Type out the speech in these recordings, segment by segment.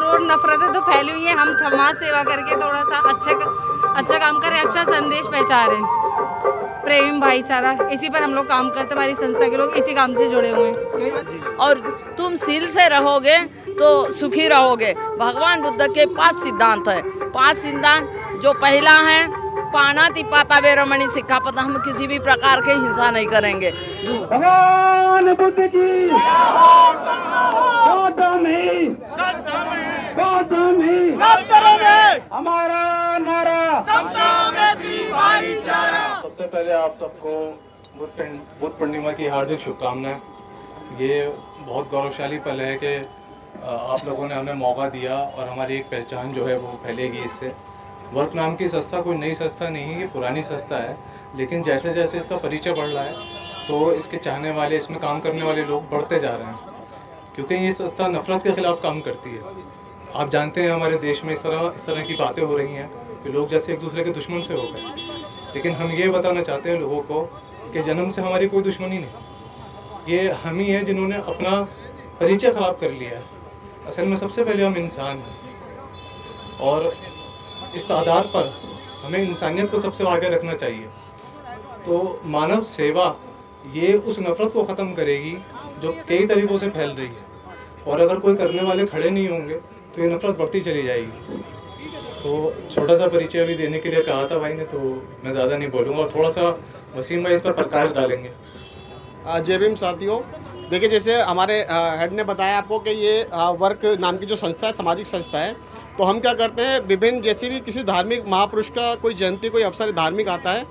चारों ओर नफरतें तो फैली हुई हैं। हम समाज सेवा करके थोड़ा सा अच्छा काम करें, अच्छा संदेश पहुंचा प्रेम भाईचारा, इसी पर हम लोग काम करते हैं। हमारी संस्था के लोग इसी काम से जुड़े हुए हैं। और तुम सील से रहोगे तो सुखी रहोगे। भगवान बुद्ध के 5 सिद्धांत है। 5 सिद्धांत जो पहला है पाणाति पाता वेरमणि सिक्खापद, हम किसी भी प्रकार के हिंसा नहीं करेंगे। भगवान बुद्ध की गौतम ही हमारा नारा सबसे पहले आप सबको बुद्ध पूर्णिमा की हार्दिक शुभकामनाएं। ये बहुत गौरवशाली पल है कि आप लोगों ने हमें मौका दिया और हमारी एक पहचान जो है वो फैलेगी इससे। वर्क नाम की संस्था कोई नई संस्था नहीं है, ये पुरानी संस्था है, लेकिन जैसे जैसे इसका परिचय बढ़ रहा है तो इसके चाहने वाले, इसमें काम करने वाले लोग बढ़ते जा रहे हैं, क्योंकि ये संस्था नफ़रत के ख़िलाफ़ काम करती है। आप जानते हैं हमारे देश में इस तरह की बातें हो रही हैं कि लोग जैसे एक दूसरे के दुश्मन से हो गए, लेकिन हम ये बताना चाहते हैं लोगों को कि जन्म से हमारी कोई दुश्मनी नहीं, ये हम ही हैं जिन्होंने अपना परिचय ख़राब कर लिया है। असल में सबसे पहले हम इंसान हैं और इस आधार पर हमें इंसानियत को सबसे आगे रखना चाहिए। तो मानव सेवा ये उस नफ़रत को ख़त्म करेगी जो कई तरीक़ों से फैल रही है, और अगर कोई करने वाले खड़े नहीं होंगे तो ये नफ़रत बढ़ती चली जाएगी। तो छोटा सा परिचय भी देने के लिए कहा था भाई ने, तो मैं ज़्यादा नहीं बोलूँगा और थोड़ा सा वसीम भाई इस पर प्रकाश डालेंगे। जय भीम साथियों, देखिए जैसे हमारे हेड ने बताया आपको कि ये वर्क नाम की जो संस्था है सामाजिक संस्था है। तो हम क्या करते हैं, विभिन्न जैसे भी किसी धार्मिक महापुरुष का कोई जयंती कोई अवसर धार्मिक आता है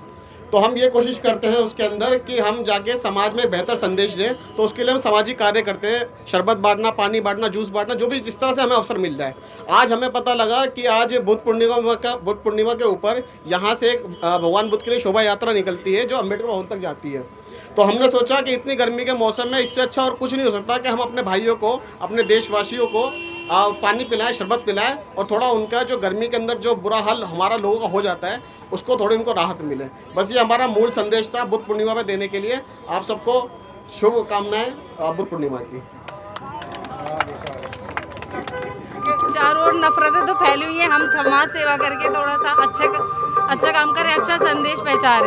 तो हम ये कोशिश करते हैं उसके अंदर कि हम जाके समाज में बेहतर संदेश दें। तो उसके लिए हम सामाजिक कार्य करते हैं, शरबत बांटना, पानी बांटना, जूस बांटना, जो भी जिस तरह से हमें अवसर मिल जाए। आज हमें पता लगा कि आज बुद्ध पूर्णिमा के ऊपर यहाँ से एक भगवान बुद्ध के लिए शोभा यात्रा निकलती है जो अम्बेडकर भवन तक जाती है। तो हमने सोचा कि इतनी गर्मी के मौसम में इससे अच्छा और कुछ नहीं हो सकता कि हम अपने भाइयों को, अपने देशवासियों को पानी पिलाएं, शरबत पिलाएं और थोड़ा उनका जो गर्मी के अंदर जो बुरा हाल हमारा लोगों का हो जाता है उसको थोड़ी उनको राहत मिले। बस ये हमारा मूल संदेश था बुद्ध पूर्णिमा में देने के लिए। आप सबको शुभकामनाएं बुद्ध पूर्णिमा की। चारों ओर नफरतें तो फैली हुई हैं। हम समाज सेवा करके थोड़ा सा अच्छा काम करें, अच्छा संदेश पहुंचा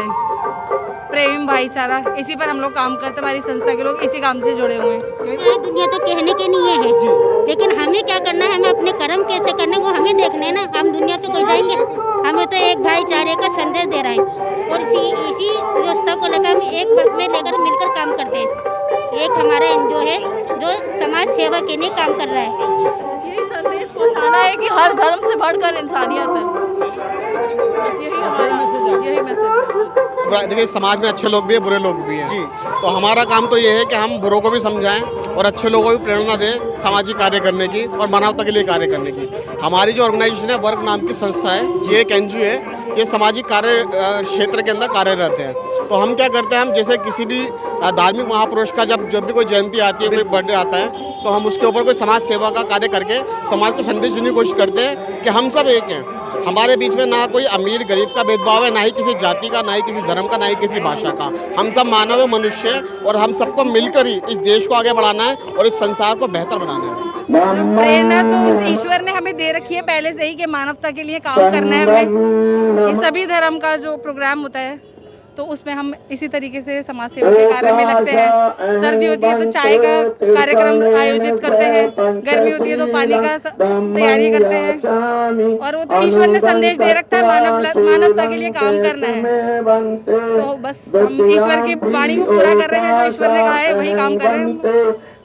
प्रेम भाईचारा, इसी पर हम लोग काम करते हैं। हमारी संस्था के लोग इसी काम से जुड़े हुए हैं। दुनिया तो कहने के लिए है, लेकिन हमें क्या करना है, हमें अपने कर्म कैसे करने वो हमें देखने हैं ना। हम दुनिया पे कोई जाएंगे, हमें तो एक भाईचारे का संदेश दे रहा है और इसी व्यवस्था को लेकर हम एक वर्ग में लेकर मिलकर काम करते हैं। एक हमारा एनजीओ है जो समाज सेवा के लिए काम कर रहा है। यही संदेश पहुंचाना है कि हर धर्म से बढ़कर इंसानियत है, बस यही मैसेज है। देखिए समाज में अच्छे लोग भी हैं, बुरे लोग भी हैं, तो हमारा काम तो ये है कि हम बुरों को भी समझाएं और अच्छे लोगों को भी प्रेरणा दें सामाजिक कार्य करने की और मानवता के लिए कार्य करने की। हमारी जो ऑर्गेनाइजेशन है वर्क नाम की संस्था है, ये एक एनजीओ है, ये सामाजिक कार्य क्षेत्र के अंदर कार्यरत है। तो हम क्या करते हैं, हम जैसे किसी भी धार्मिक महापुरुष का जब भी कोई जयंती आती है, कोई बर्थडे आता है, तो हम उसके ऊपर कोई समाज सेवा का कार्य करके समाज को संदेश देने की कोशिश करते हैं कि हम सब एक हैं। हमारे बीच में ना कोई अमीर गरीब का भेदभाव है, ना ही किसी जाति का, ना ही किसी धर्म का, ना ही किसी भाषा का। हम सब मानव मनुष्य और हम सबको मिलकर ही इस देश को आगे बढ़ाना है और इस संसार को बेहतर बनाना है। प्रेरणा तो उस ईश्वर ने हमें दे रखी है पहले से ही कि मानवता के लिए काम करना है हमें। ये सभी धर्म का जो प्रोग्राम होता है तो उसमें हम इसी तरीके से समाज सेवा के कार्य में लगते हैं। सर्दी होती है तो चाय का कार्यक्रम आयोजित करते हैं, गर्मी होती है तो पानी का तैयारी करते हैं, और वो तो ईश्वर ने संदेश दे रखा है मानवता के लिए काम करना है। तो बस हम ईश्वर की वाणी को पूरा कर रहे हैं, जो ईश्वर ने कहा है वही काम कर रहे हैं।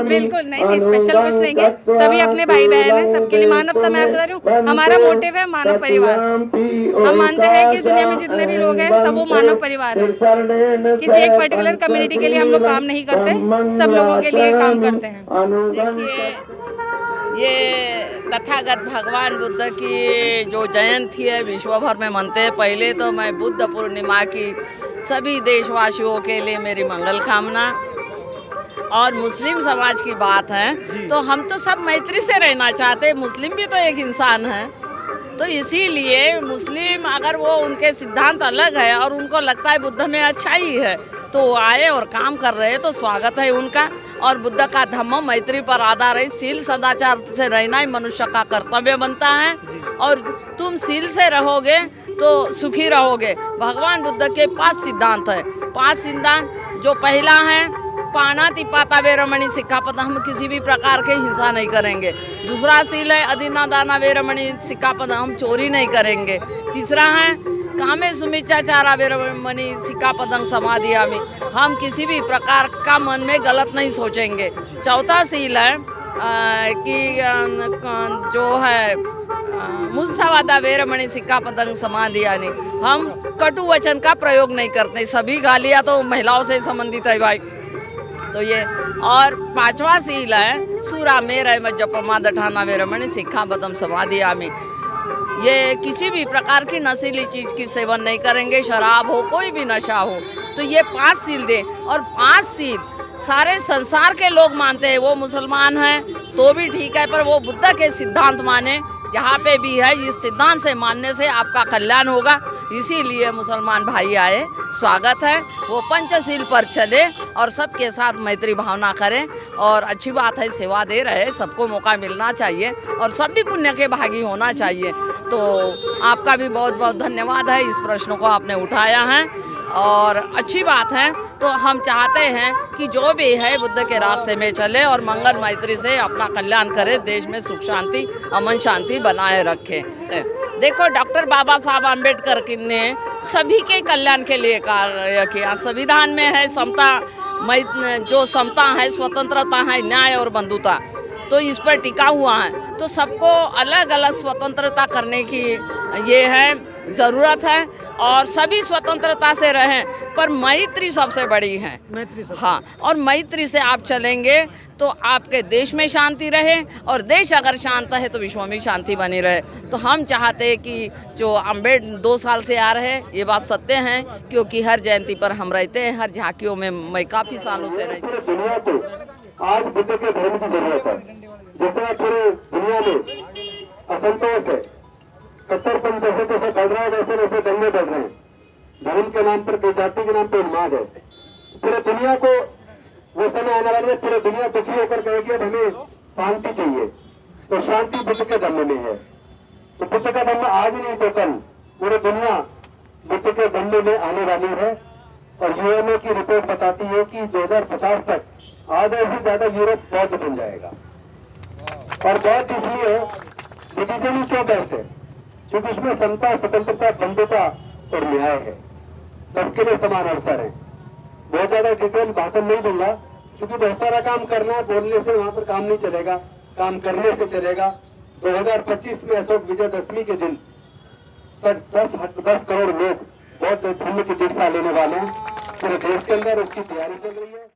बिल्कुल नहीं, स्पेशल कुछ नहीं है, सभी अपने भाई बहन हैं, सबके लिए मानवता। मैं आपको बता रही हूँ, हमारा मोटिव है मानव परिवार। हम मानते हैं कि दुनिया में जितने भी लोग हैं सब वो मानव परिवार है। किसी एक पर्टिकुलर कम्युनिटी के लिए हम लोग काम नहीं करते, सब लोगों के लिए काम करते हैं। देखिए ये तथागत भगवान बुद्ध की जो जयंती है विश्व भर में मनते हैं। पहले तो मैं बुद्ध पूर्णिमा की सभी देशवासियों के लिए मेरी मंगल कामना। और मुस्लिम समाज की बात है तो हम तो सब मैत्री से रहना चाहते हैं, मुस्लिम भी तो एक इंसान है। तो इसीलिए मुस्लिम अगर वो उनके सिद्धांत अलग है और उनको लगता है बुद्ध में अच्छाई है तो वो आए और काम कर रहे हैं तो स्वागत है उनका। और बुद्ध का धम्म मैत्री पर आधारित शील सदाचार से रहना ही मनुष्य का कर्तव्य बनता है। और तुम शील से रहोगे तो सुखी रहोगे। भगवान बुद्ध के 5 सिद्धांत है। 5 सिद्धांत, जो पहला है पाणातिपाता वेरमणि सिक्खापद, हम किसी भी प्रकार के हिंसा नहीं करेंगे। दूसरा शील है अदिना दाना वेरमणि सिक्खापद, हम चोरी नहीं करेंगे। तीसरा है कामे सुमिच्चाचारा वेरमणि सिक्खापदं समादियामि, हम किसी भी प्रकार का मन में गलत नहीं सोचेंगे। चौथा शील है कि जो है मुस्सावादा वेरमणि सिक्खापदं समादियानि, हम कटु वचन का प्रयोग नहीं करते। सभी गालियाँ तो महिलाओं से संबंधित है भाई। तो ये, और 5वां शील है सूरा मेरय मज्जपमा दठाना वेरमणि सिक्खापदं समादियामि, ये किसी भी प्रकार की नशीली चीज़ की सेवन नहीं करेंगे, शराब हो कोई भी नशा हो। तो ये 5 शील दे। और 5 शील सारे संसार के लोग मानते हैं। वो मुसलमान हैं तो भी ठीक है, पर वो बुद्ध के सिद्धांत माने जहाँ पे भी है। इस सिद्धांत से मानने से आपका कल्याण होगा, इसीलिए मुसलमान भाई आए, स्वागत है। वो पंचशील पर चले और सबके साथ मैत्री भावना करें। और अच्छी बात है, सेवा दे रहे, सबको मौका मिलना चाहिए और सब भी पुण्य के भागी होना चाहिए। तो आपका भी बहुत बहुत धन्यवाद है, इस प्रश्न को आपने उठाया है और अच्छी बात है। तो हम चाहते हैं कि जो भी है बुद्ध के रास्ते में चले और मंगल मैत्री से अपना कल्याण करे, देश में सुख शांति अमन शांति बनाए रखे। देखो, डॉक्टर बाबा साहब आम्बेडकर ने सभी के कल्याण के लिए कार्य किया। संविधान में है समता, जो समता है, स्वतंत्रता है, न्याय और बंधुता, तो इस पर टिका हुआ है। तो सबको अलग अलग स्वतंत्रता करने की ये है ज़रूरत है और सभी स्वतंत्रता से रहें, पर मैत्री सबसे बड़ी है। हाँ, और मैत्री से आप चलेंगे तो आपके देश में शांति रहे और देश अगर शांत है तो विश्व में शांति बनी रहे। तो हम चाहते हैं कि जो अम्बेडकर 2 साल से आ रहे हैं, ये बात सत्य है, क्योंकि हर जयंती पर हम रहते हैं, हर झांकियों में मैं काफ़ी सालों से रहती हूँ। दुनिया को आज बुद्ध के धर्म की जरूरत है। जिस तरह पूरे दुनिया में असंतोष है, कट्टरपन जैसे बढ़ रहा है, वैसे वैसे दंगे बढ़ रहे हैं। धर्म के नाम पर, जाति के नाम पर उन्माद है। पूरे दुनिया को वो समय आने वाली है, पूरे दुनिया दुखी होकर कहेगी अब हमें शांति चाहिए। तो शांति बुद्ध के धम्म में है। तो बुद्ध का धम्म आज नहीं तो कल पूरी दुनिया बुद्ध के धम्म में आने वाली है। और यूएनओ की रिपोर्ट बताती है कि 2050 तक आधे से ज्यादा यूरोप बौद्ध बन जाएगा। और बौद्ध इसलिए बुद्धिज्म क्यों बेस्ट है? क्योंकि उसमें समता, स्वतंत्रता, बंधुता और न्याय है, सबके लिए समान अवसर है। बहुत ज्यादा डिटेल भाषण नहीं दूंगा, क्योंकि बहुत सारा काम करना है, बोलने से वहां पर काम नहीं चलेगा, काम करने से चलेगा। 2025 में अशोक विजयदशमी के दिन तक 10 करोड़ लोग बौद्ध धर्म की दीक्षा लेने वाले हैं पूरे देश के अंदर। उसकी तैयारी चल रही है।